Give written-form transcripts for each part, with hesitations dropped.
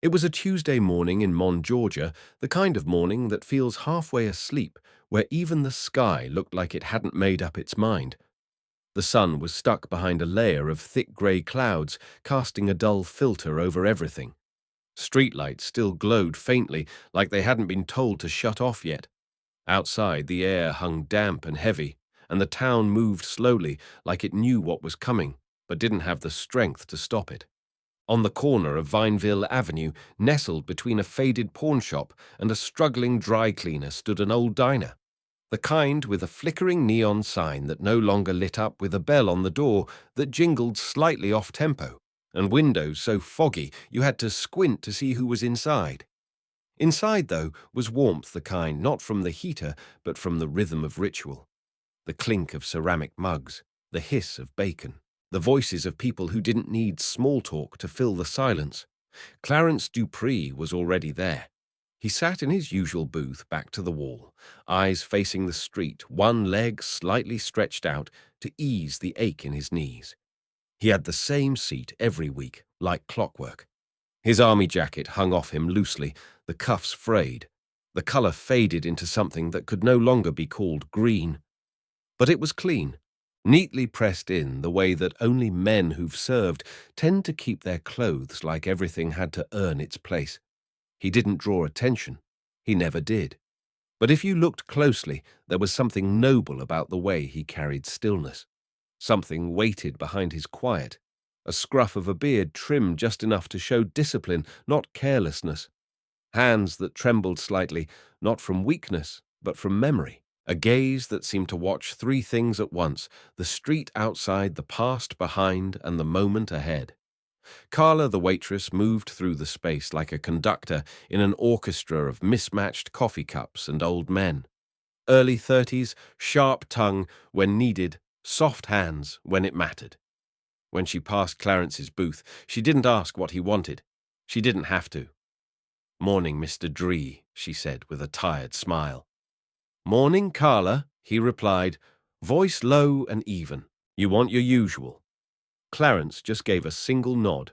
It was a Tuesday morning in Mon, Georgia, the kind of morning that feels halfway asleep, where even the sky looked like it hadn't made up its mind. The sun was stuck behind a layer of thick grey clouds, casting a dull filter over everything. Streetlights still glowed faintly, like they hadn't been told to shut off yet. Outside, the air hung damp and heavy, and the town moved slowly, like it knew what was coming, but didn't have the strength to stop it. On the corner of Vineville Avenue, nestled between a faded pawnshop and a struggling dry cleaner, stood an old diner. The kind with a flickering neon sign that no longer lit up with a bell on the door that jingled slightly off-tempo, and windows so foggy you had to squint to see who was inside. Inside, though, was warmth, the kind not from the heater but from the rhythm of ritual. The clink of ceramic mugs, the hiss of bacon, the voices of people who didn't need small talk to fill the silence. Clarence Dupri was already there. He sat in his usual booth back to the wall, eyes facing the street, one leg slightly stretched out to ease the ache in his knees. He had the same seat every week, like clockwork. His army jacket hung off him loosely, the cuffs frayed. The colour faded into something that could no longer be called green. But it was clean, neatly pressed in the way that only men who've served tend to keep their clothes, like everything had to earn its place. He didn't draw attention. He never did. But if you looked closely, there was something noble about the way he carried stillness. Something weighted behind his quiet, a scruff of a beard trimmed just enough to show discipline, not carelessness. Hands that trembled slightly, not from weakness, but from memory. A gaze that seemed to watch three things at once: the street outside, the past behind, and the moment ahead. Carla, the waitress, moved through the space like a conductor in an orchestra of mismatched coffee cups and old men. Early 30s, sharp tongue when needed, soft hands when it mattered. When she passed Clarence's booth, she didn't ask what he wanted. She didn't have to. "Morning, Mr. Dree," she said with a tired smile. "Morning, Carla," he replied, voice low and even. "You want your usual." Clarence just gave a single nod.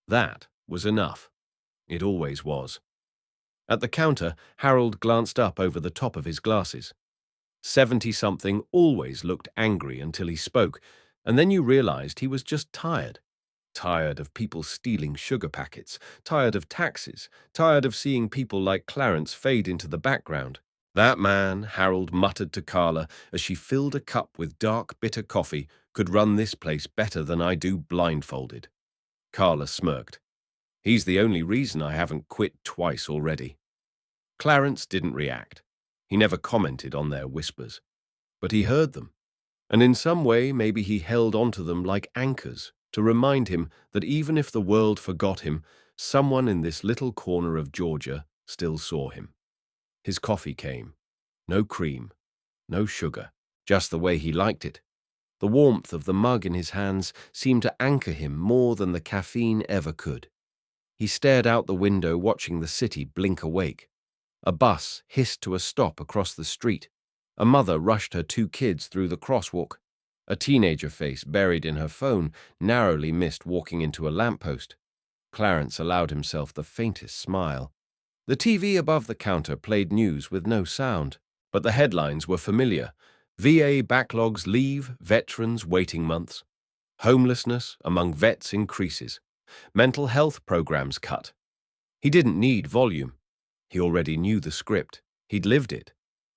That was enough. It always was. At the counter, Harold glanced up over the top of his glasses. 70-something always looked angry until he spoke, and then you realized he was just tired. Tired of people stealing sugar packets, tired of taxes, tired of seeing people like Clarence fade into the background. That man, Harold muttered to Carla as she filled a cup with dark, bitter coffee, could run this place better than I do blindfolded. Carla smirked. "He's the only reason I haven't quit twice already." Clarence didn't react. He never commented on their whispers. But he heard them. And in some way, maybe he held onto them like anchors to remind him that even if the world forgot him, someone in this little corner of Georgia still saw him. His coffee came. No cream, no sugar, just the way he liked it. The warmth of the mug in his hands seemed to anchor him more than the caffeine ever could. He stared out the window, watching the city blink awake. A bus hissed to a stop across the street. A mother rushed her two kids through the crosswalk. A teenager face buried in her phone narrowly missed walking into a lamppost. Clarence allowed himself the faintest smile. The TV above the counter played news with no sound, but the headlines were familiar. VA backlogs leave, veterans waiting months. Homelessness among vets increases. Mental health programs cut. He didn't need volume. He already knew the script. He'd lived it.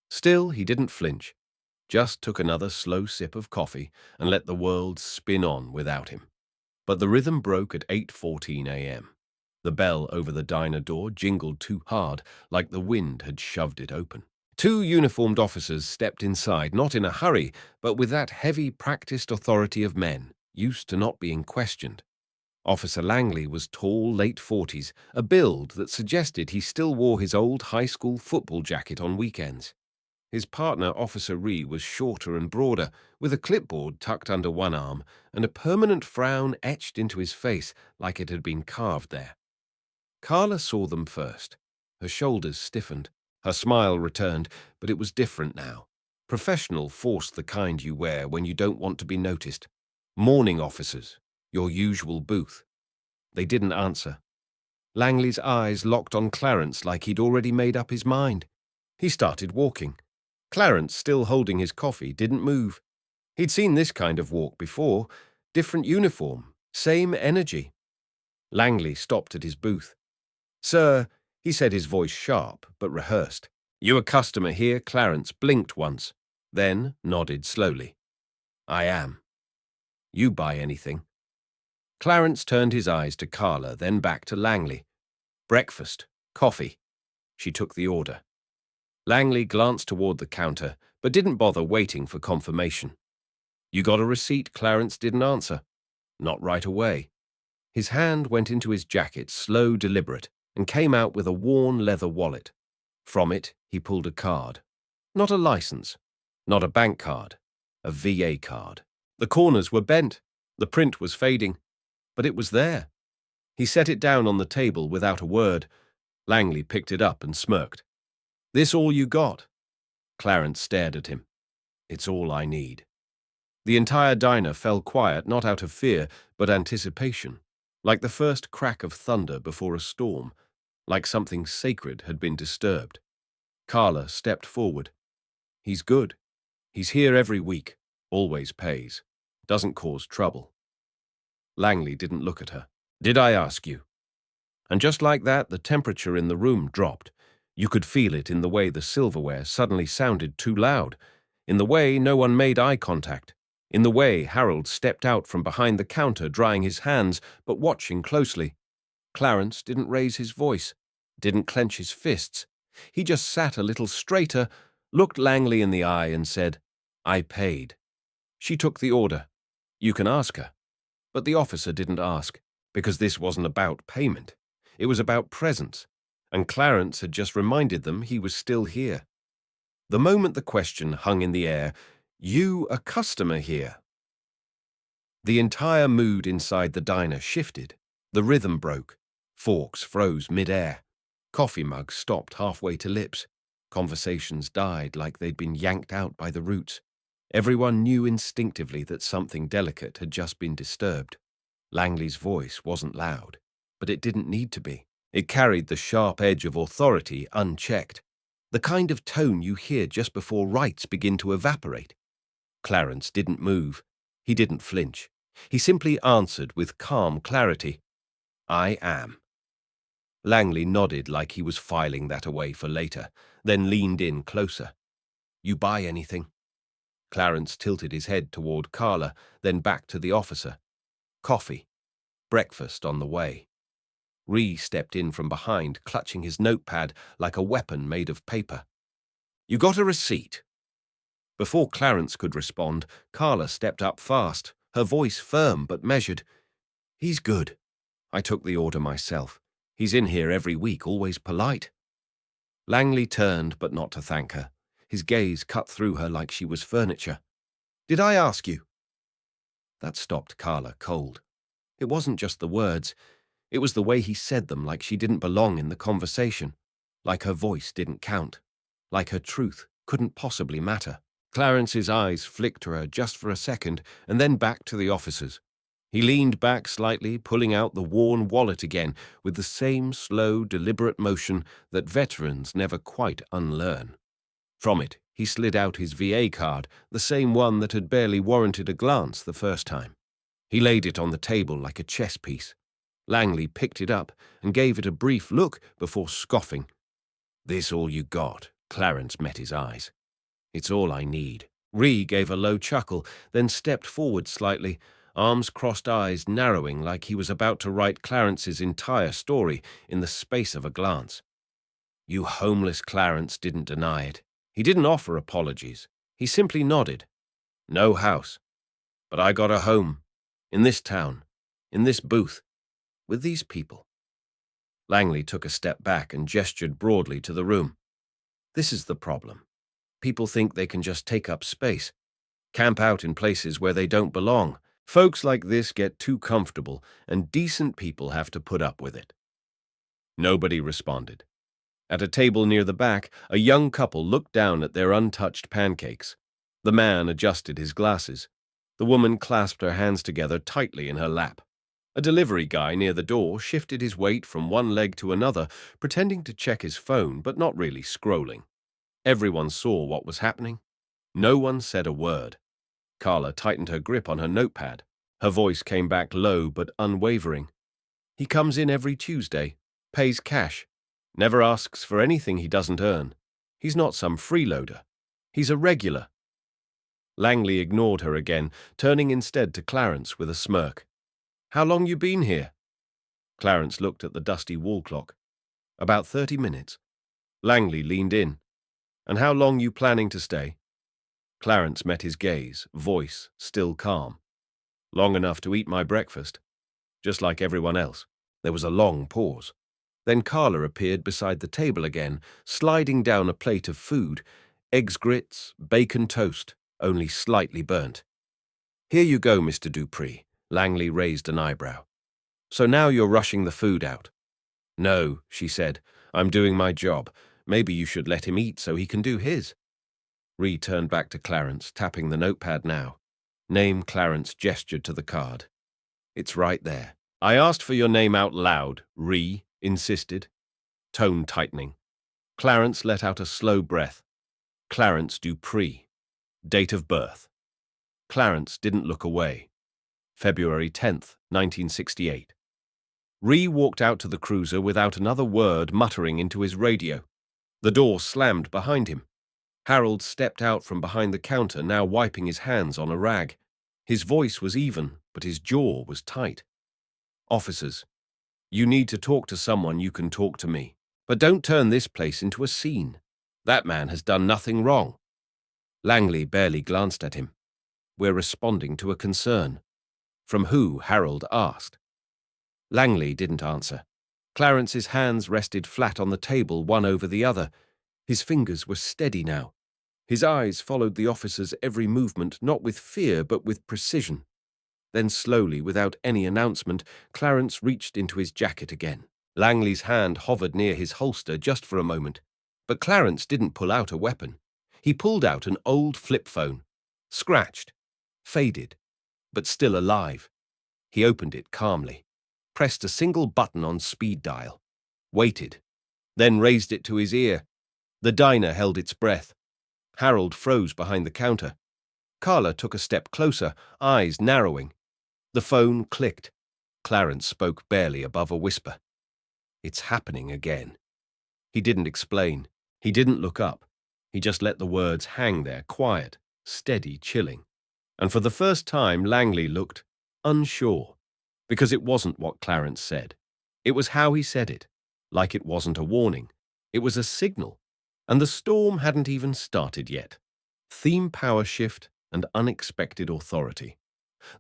Still, he didn't flinch. Just took another slow sip of coffee and let the world spin on without him. But the rhythm broke at 8:14 a.m. The bell over the diner door jingled too hard, like the wind had shoved it open. Two uniformed officers stepped inside, not in a hurry, but with that heavy, practiced authority of men, used to not being questioned. Officer Langley was tall, late 40s, a build that suggested he still wore his old high school football jacket on weekends. His partner, Officer Ree, was shorter and broader, with a clipboard tucked under one arm and a permanent frown etched into his face like it had been carved there. Carla saw them first. Her shoulders stiffened. Her smile returned, but it was different now. Professional force, the kind you wear when you don't want to be noticed. Morning officers, your usual booth. They didn't answer. Langley's eyes locked on Clarence like he'd already made up his mind. He started walking. Clarence, still holding his coffee, didn't move. He'd seen this kind of walk before. Different uniform, same energy. Langley stopped at his booth. "Sir," he said, his voice sharp but rehearsed. "You a customer here?" Clarence blinked once, then nodded slowly. "I am." "You buy anything?" Clarence turned his eyes to Carla, then back to Langley. "Breakfast, coffee." She took the order. Langley glanced toward the counter, but didn't bother waiting for confirmation. "You got a receipt?" Clarence didn't answer. "Not right away." His hand went into his jacket, slow, deliberate, and came out with a worn leather wallet. From it, he pulled a card. Not a license, not a bank card, a VA card. The corners were bent, the print was fading, but it was there. He set it down on the table without a word. Langley picked it up and smirked. "This all you got?" Clarence stared at him. "It's all I need." The entire diner fell quiet, not out of fear, but anticipation, like the first crack of thunder before a storm, like something sacred had been disturbed. Carla stepped forward. "He's good. He's here every week, always pays, doesn't cause trouble." Langley didn't look at her. "Did I ask you?" And just like that, the temperature in the room dropped. You could feel it in the way the silverware suddenly sounded too loud, in the way no one made eye contact, in the way Harold stepped out from behind the counter drying his hands but watching closely. Clarence didn't raise his voice, didn't clench his fists. He just sat a little straighter, looked Langley in the eye and said, "I paid." She took the order. "You can ask her." But the officer didn't ask, because this wasn't about payment. It was about presence, and Clarence had just reminded them he was still here. The moment the question hung in the air, "You a customer here?" the entire mood inside the diner shifted. The rhythm broke. Forks froze mid-air. Coffee mugs stopped halfway to lips. Conversations died like they'd been yanked out by the roots. Everyone knew instinctively that something delicate had just been disturbed. Langley's voice wasn't loud, but it didn't need to be. It carried the sharp edge of authority unchecked, the kind of tone you hear just before rights begin to evaporate. Clarence didn't move. He didn't flinch. He simply answered with calm clarity, "I am." Langley nodded like he was filing that away for later, then leaned in closer. "You buy anything?" Clarence tilted his head toward Carla, then back to the officer. "Coffee. Breakfast on the way." Ree stepped in from behind, clutching his notepad like a weapon made of paper. "You got a receipt?" Before Clarence could respond, Carla stepped up fast, her voice firm but measured. "He's good. I took the order myself. He's in here every week, always polite." Langley turned, but not to thank her. His gaze cut through her like she was furniture. "Did I ask you?" That stopped Carla cold. It wasn't just the words. It was the way he said them, like she didn't belong in the conversation, like her voice didn't count, like her truth couldn't possibly matter. Clarence's eyes flicked to her just for a second, and then back to the officers. He leaned back slightly, pulling out the worn wallet again, with the same slow, deliberate motion that veterans never quite unlearn. From it, he slid out his VA card, the same one that had barely warranted a glance the first time. He laid it on the table like a chess piece. Langley picked it up and gave it a brief look before scoffing. "This all you got?" Clarence met his eyes. "It's all I need." Ree gave a low chuckle, then stepped forward slightly, arms crossed, eyes narrowing like he was about to write Clarence's entire story in the space of a glance. "You homeless." Clarence didn't deny it. He didn't offer apologies. He simply nodded. "No house. But I got a home. In this town. In this booth. With these people." Langley took a step back and gestured broadly to the room. "This is the problem. People think they can just take up space, camp out in places where they don't belong. Folks like this get too comfortable, and decent people have to put up with it." Nobody responded. At a table near the back, a young couple looked down at their untouched pancakes. The man adjusted his glasses. The woman clasped her hands together tightly in her lap. A delivery guy near the door shifted his weight from one leg to another, pretending to check his phone but not really scrolling. Everyone saw what was happening. No one said a word. Carla tightened her grip on her notepad. Her voice came back low but unwavering. He comes in every Tuesday, pays cash, never asks for anything he doesn't earn. He's not some freeloader. He's a regular. Langley ignored her again, turning instead to Clarence with a smirk. How long you been here? Clarence looked at the dusty wall clock. About 30 minutes. Langley leaned in. And how long you planning to stay? Clarence met his gaze, voice still calm. Long enough to eat my breakfast. Just like everyone else. There was a long pause. Then Carla appeared beside the table again, sliding down a plate of food, eggs grits, bacon toast, only slightly burnt. Here you go, Mr. Dupri. Langley raised an eyebrow. So now you're rushing the food out. No, she said. I'm doing my job. Maybe you should let him eat so he can do his. Ree turned back to Clarence, tapping the notepad now. Name Clarence gestured to the card. It's right there. I asked for your name out loud, Ree insisted. Tone tightening. Clarence let out a slow breath. Clarence Dupri. Date of birth. Clarence didn't look away. February 10th, 1968. Ree walked out to the cruiser without another word, muttering into his radio. The door slammed behind him. Harold stepped out from behind the counter, now wiping his hands on a rag. His voice was even, but his jaw was tight. Officers, you need to talk to someone you can talk to me. But don't turn this place into a scene. That man has done nothing wrong. Langley barely glanced at him. We're responding to a concern. From who? Harold asked. Langley didn't answer. Clarence's hands rested flat on the table, one over the other. His fingers were steady now. His eyes followed the officer's every movement, not with fear, but with precision. Then slowly, without any announcement, Clarence reached into his jacket again. Langley's hand hovered near his holster just for a moment. But Clarence didn't pull out a weapon. He pulled out an old flip phone. Scratched. Faded. But still alive. He opened it calmly. Pressed a single button on speed dial. Waited. Then raised it to his ear. The diner held its breath. Harold froze behind the counter. Carla took a step closer, eyes narrowing. The phone clicked. Clarence spoke barely above a whisper. It's happening again. He didn't explain. He didn't look up. He just let the words hang there, quiet, steady, chilling. And for the first time, Langley looked unsure, because it wasn't what Clarence said. It was how he said it, like it wasn't a warning. It was a signal. And the storm hadn't even started yet. Theme power shift and unexpected authority.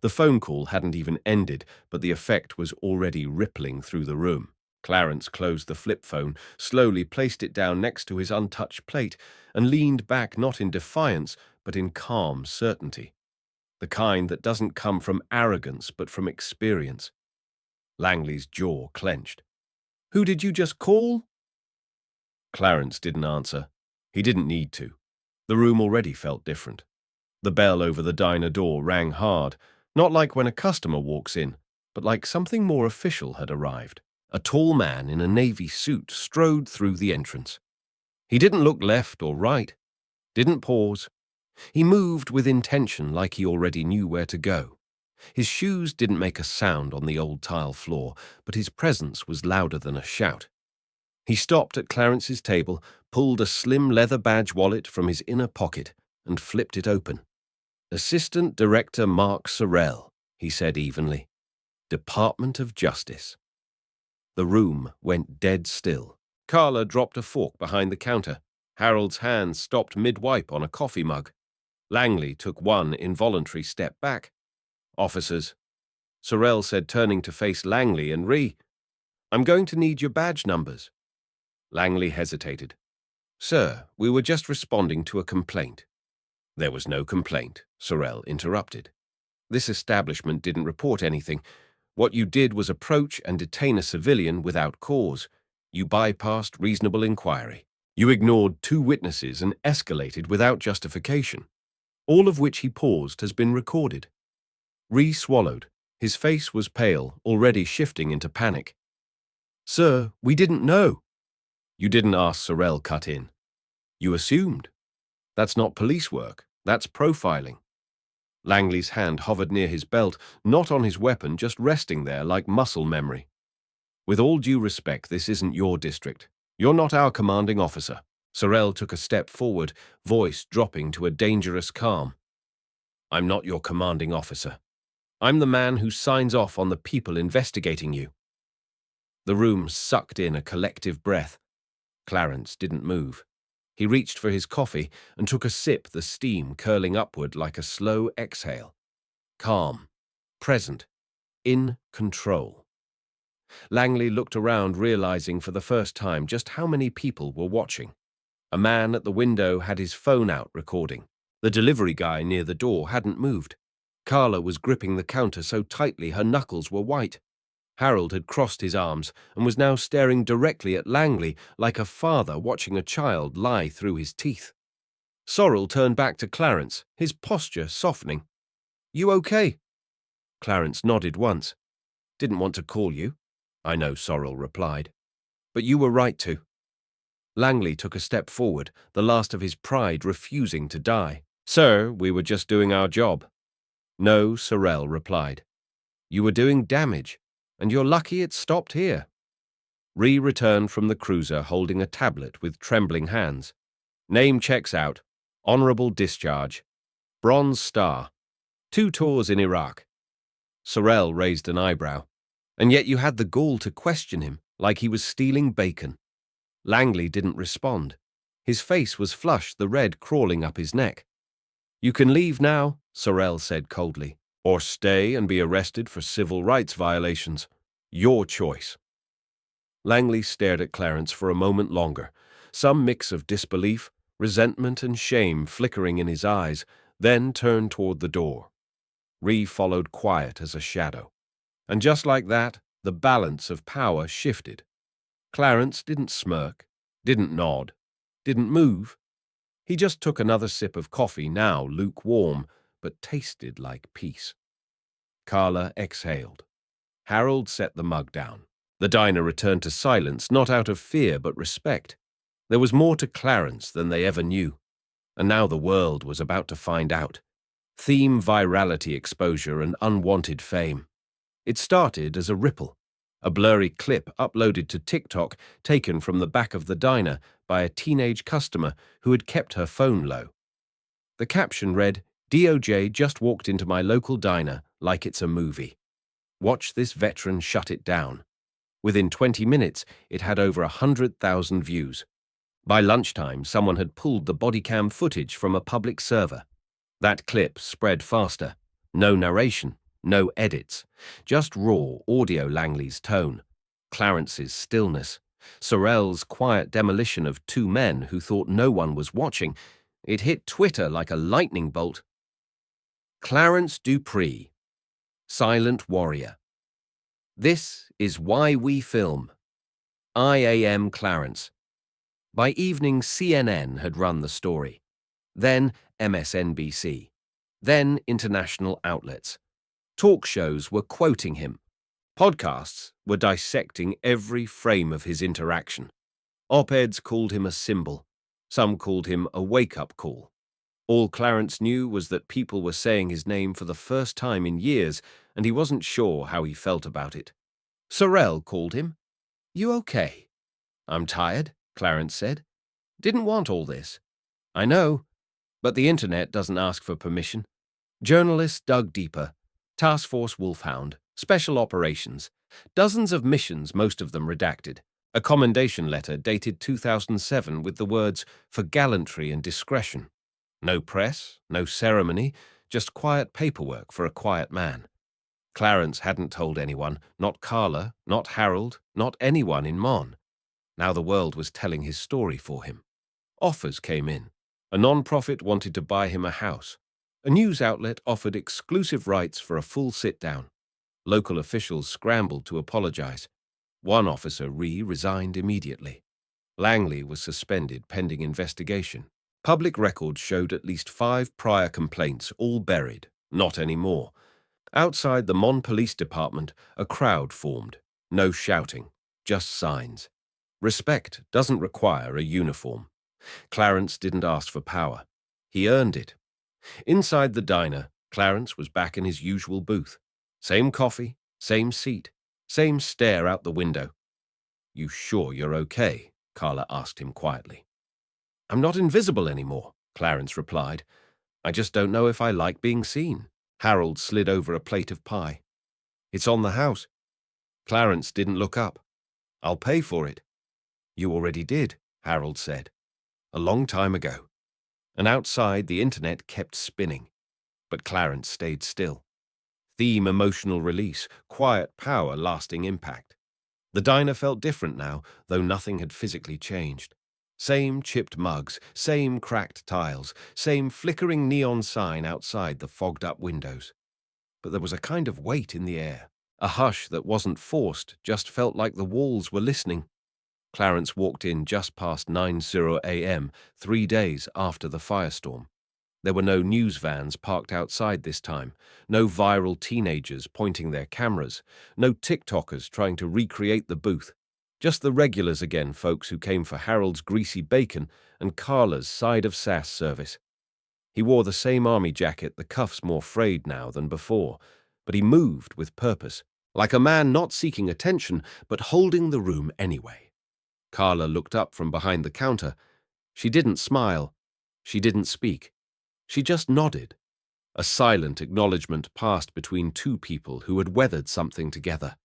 The phone call hadn't even ended, but the effect was already rippling through the room. Clarence closed the flip phone, slowly placed it down next to his untouched plate, and leaned back not in defiance, but in calm certainty. The kind that doesn't come from arrogance, but from experience. Langley's jaw clenched. Who did you just call? Clarence didn't answer. He didn't need to. The room already felt different. The bell over the diner door rang hard, not like when a customer walks in, but like something more official had arrived. A tall man in a navy suit strode through the entrance. He didn't look left or right, didn't pause. He moved with intention like he already knew where to go. His shoes didn't make a sound on the old tile floor, but his presence was louder than a shout. He stopped at Clarence's table, pulled a slim leather badge wallet from his inner pocket, and flipped it open. Assistant Director Mark Sorrell, he said evenly. Department of Justice. The room went dead still. Carla dropped a fork behind the counter. Harold's hand stopped mid-wipe on a coffee mug. Langley took one involuntary step back. Officers, Sorrell said, turning to face Langley and Ree. I'm going to need your badge numbers. Langley hesitated. Sir, we were just responding to a complaint. There was no complaint, Sorrell interrupted. This establishment didn't report anything. What you did was approach and detain a civilian without cause. You bypassed reasonable inquiry. You ignored 2 witnesses and escalated without justification. All of which he paused has been recorded. Ree swallowed. His face was pale, already shifting into panic. "Sir, we didn't know." "You didn't ask," Sorrel cut in. "You assumed. That's not police work. That's profiling." Langley's hand hovered near his belt, not on his weapon, just resting there like muscle memory. "With all due respect, this isn't your district. You're not our commanding officer." Sorrel took a step forward, voice dropping to a dangerous calm. "I'm not your commanding officer. I'm the man who signs off on the people investigating you." The room sucked in a collective breath. Clarence didn't move. He reached for his coffee and took a sip, the steam curling upward like a slow exhale. Calm, present, in control. Langley looked around, realizing for the first time just how many people were watching. A man at the window had his phone out recording. The delivery guy near the door hadn't moved. Carla was gripping the counter so tightly her knuckles were white. Harold had crossed his arms and was now staring directly at Langley like a father watching a child lie through his teeth. Sorrel turned back to Clarence, his posture softening. "You okay?" Clarence nodded once. "Didn't want to call you." "I know," Sorrel replied. "But you were right to." Langley took a step forward, the last of his pride refusing to die. "Sir, we were just doing our job." "No," Sorrel replied. "You were doing damage, and you're lucky it stopped here." Ree returned from the cruiser holding a tablet with trembling hands. "Name checks out. Honorable discharge. Bronze Star. 2 tours in Iraq." Sorrel raised an eyebrow. "And yet you had the gall to question him, like he was stealing bacon." Langley didn't respond. His face was flushed, the red crawling up his neck. "You can leave now," Sorrel said coldly, "or stay and be arrested for civil rights violations. Your choice." Langley stared at Clarence for a moment longer, some mix of disbelief, resentment, and shame flickering in his eyes, then turned toward the door. Ree followed quiet as a shadow. And just like that, the balance of power shifted. Clarence didn't smirk, didn't nod, didn't move. He just took another sip of coffee, now lukewarm, but tasted like peace. Carla exhaled. Harold set the mug down. The diner returned to silence, not out of fear but respect. There was more to Clarence than they ever knew, and now the world was about to find out. Theme virality exposure and unwanted fame. It started as a ripple, a blurry clip uploaded to TikTok taken from the back of the diner by a teenage customer who had kept her phone low. The caption read, "DOJ just walked into my local diner like it's a movie. Watch this veteran shut it down." Within 20 minutes, it had over 100,000 views. By lunchtime, someone had pulled the body cam footage from a public server. That clip spread faster. No narration, no edits. Just raw audio. Langley's tone, Clarence's stillness, Sorrel's quiet demolition of 2 men who thought no one was watching. It hit Twitter like a lightning bolt. Clarence Dupri, silent warrior. This is why we film. I am Clarence. By evening, CNN had run the story. Then MSNBC. Then international outlets. Talk shows were quoting him. Podcasts were dissecting every frame of his interaction. Op-eds called him a symbol. Some called him a wake-up call. All Clarence knew was that people were saying his name for the first time in years, and he wasn't sure how he felt about it. Sorrel called him. "You okay?" "I'm tired," Clarence said. "Didn't want all this." "I know, but the internet doesn't ask for permission." Journalists dug deeper. Task Force Wolfhound, Special Operations, dozens of missions, most of them redacted. A commendation letter dated 2007 with the words, "for gallantry and discretion." No press, no ceremony, just quiet paperwork for a quiet man. Clarence hadn't told anyone, not Carla, not Harold, not anyone in Mon. Now the world was telling his story for him. Offers came in. A non-profit wanted to buy him a house. A news outlet offered exclusive rights for a full sit-down. Local officials scrambled to apologize. One officer, resigned immediately. Langley was suspended pending investigation. Public records showed at least 5 prior complaints, all buried. Not anymore. Outside the Mon Police Department, a crowd formed. No shouting, just signs. Respect doesn't require a uniform. Clarence didn't ask for power. He earned it. Inside the diner, Clarence was back in his usual booth. Same coffee, same seat, same stare out the window. "You sure you're okay?" Carla asked him quietly. "I'm not invisible anymore," Clarence replied. "I just don't know if I like being seen." Harold slid over a plate of pie. "It's on the house." Clarence didn't look up. "I'll pay for it." "You already did," Harold said. "A long time ago." And outside, the internet kept spinning. But Clarence stayed still. Theme emotional release, quiet power lasting impact. The diner felt different now, though nothing had physically changed. Same chipped mugs, same cracked tiles, same flickering neon sign outside the fogged-up windows. But there was a kind of weight in the air, a hush that wasn't forced, just felt like the walls were listening. Clarence walked in just past 9:00 a.m., 3 days after the firestorm. There were no news vans parked outside this time, no viral teenagers pointing their cameras, no TikTokers trying to recreate the booth. Just the regulars again, folks who came for Harold's greasy bacon and Carla's side of sass service. He wore the same army jacket, the cuffs more frayed now than before, but he moved with purpose, like a man not seeking attention, but holding the room anyway. Carla looked up from behind the counter. She didn't smile. She didn't speak. She just nodded. A silent acknowledgement passed between two people who had weathered something together.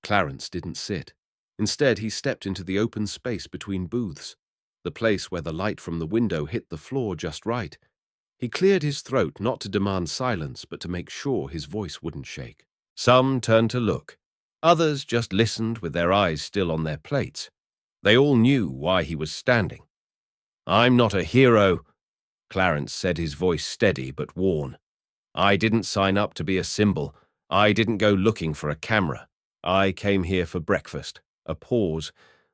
Clarence didn't sit. Instead, he stepped into the open space between booths, the place where the light from the window hit the floor just right. He cleared his throat not to demand silence, but to make sure his voice wouldn't shake. Some turned to look. Others just listened with their eyes still on their plates. They all knew why he was standing. "I'm not a hero," Clarence said, his voice steady but worn. "I didn't sign up to be a symbol. I didn't go looking for a camera. I came here for breakfast." A pause,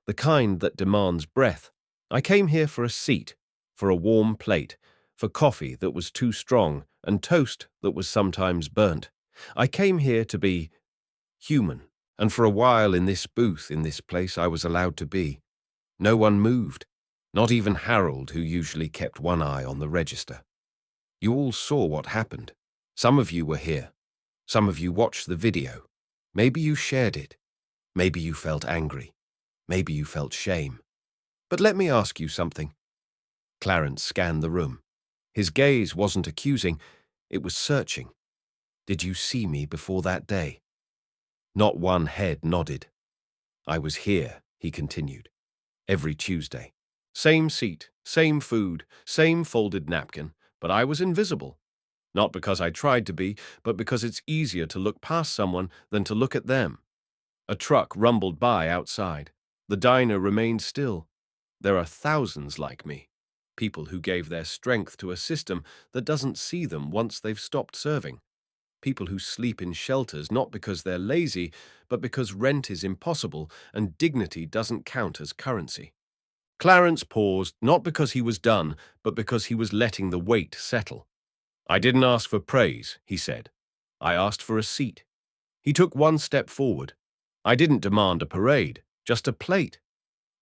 the kind that demands breath. "I came here for a seat, for a warm plate, for coffee that was too strong and toast that was sometimes burnt. I came here to be human, and for a while in this booth, in this place, I was allowed to be. No one moved, not even Harold, who usually kept one eye on the register. You all saw what happened. Some of you were here. Some of you watched the video. Maybe you shared it. Maybe you felt angry. Maybe you felt shame. But let me ask you something." Clarence scanned the room. His gaze wasn't accusing, it was searching. "Did you see me before that day?" Not one head nodded. "I was here," he continued, "every Tuesday. Same seat, same food, same folded napkin, but I was invisible. Not because I tried to be, but because it's easier to look past someone than to look at them." A truck rumbled by outside. The diner remained still. There are thousands like me, people who gave their strength to a system that doesn't see them once they've stopped serving. People who sleep in shelters not because they're lazy, but because rent is impossible and dignity doesn't count as currency. Clarence paused, not because he was done, but because he was letting the weight settle. "I didn't ask for praise," he said. "I asked for a seat." He took one step forward. "I didn't demand a parade, just a plate."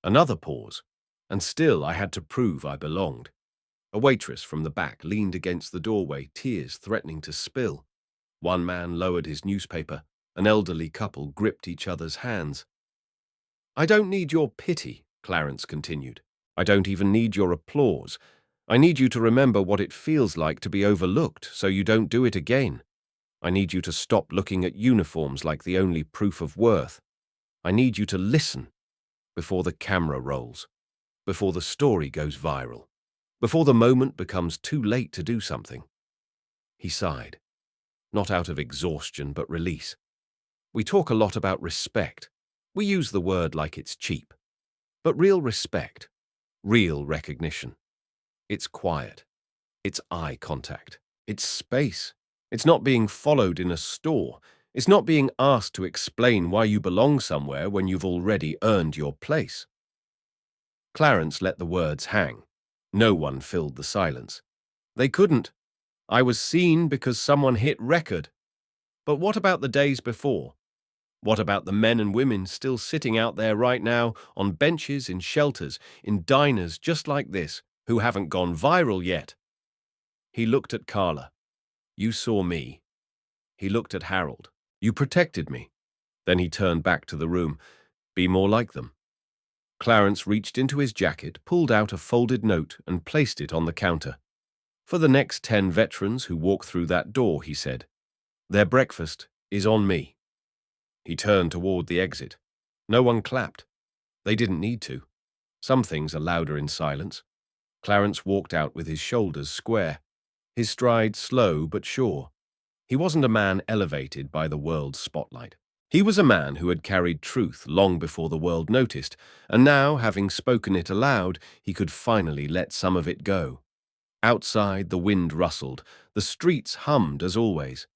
Another pause, and still I had to prove I belonged. A waitress from the back leaned against the doorway, tears threatening to spill. One man lowered his newspaper. An elderly couple gripped each other's hands. "I don't need your pity," Clarence continued. "I don't even need your applause. I need you to remember what it feels like to be overlooked so you don't do it again. I need you to stop looking at uniforms like the only proof of worth. I need you to listen before the camera rolls, before the story goes viral, before the moment becomes too late to do something." He sighed, not out of exhaustion but release. We talk a lot about respect. We use the word like it's cheap. But real respect, real recognition, it's quiet. It's eye contact. It's space. It's not being followed in a store. It's not being asked to explain why you belong somewhere when you've already earned your place. Clarence let the words hang. No one filled the silence. They couldn't. "I was seen because someone hit record." But what about the days before? What about the men and women still sitting out there right now on benches, in shelters, in diners just like this, who haven't gone viral yet? He looked at Carla. You saw me. He looked at Harold. You protected me. Then he turned back to the room. Be more like them. Clarence reached into his jacket, pulled out a folded note, and placed it on the counter. For the next 10 veterans who walk through that door, he said, their breakfast is on me. He turned toward the exit. No one clapped. They didn't need to. Some things are louder in silence. Clarence walked out with his shoulders square, his stride slow but sure. He wasn't a man elevated by the world's spotlight. He was a man who had carried truth long before the world noticed, and now, having spoken it aloud, he could finally let some of it go. Outside, the wind rustled, the streets hummed as always.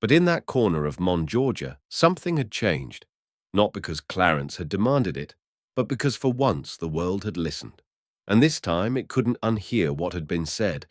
But in that corner of Mon Georgia, something had changed. Not because Clarence had demanded it, but because for once the world had listened. And this time it couldn't unhear what had been said,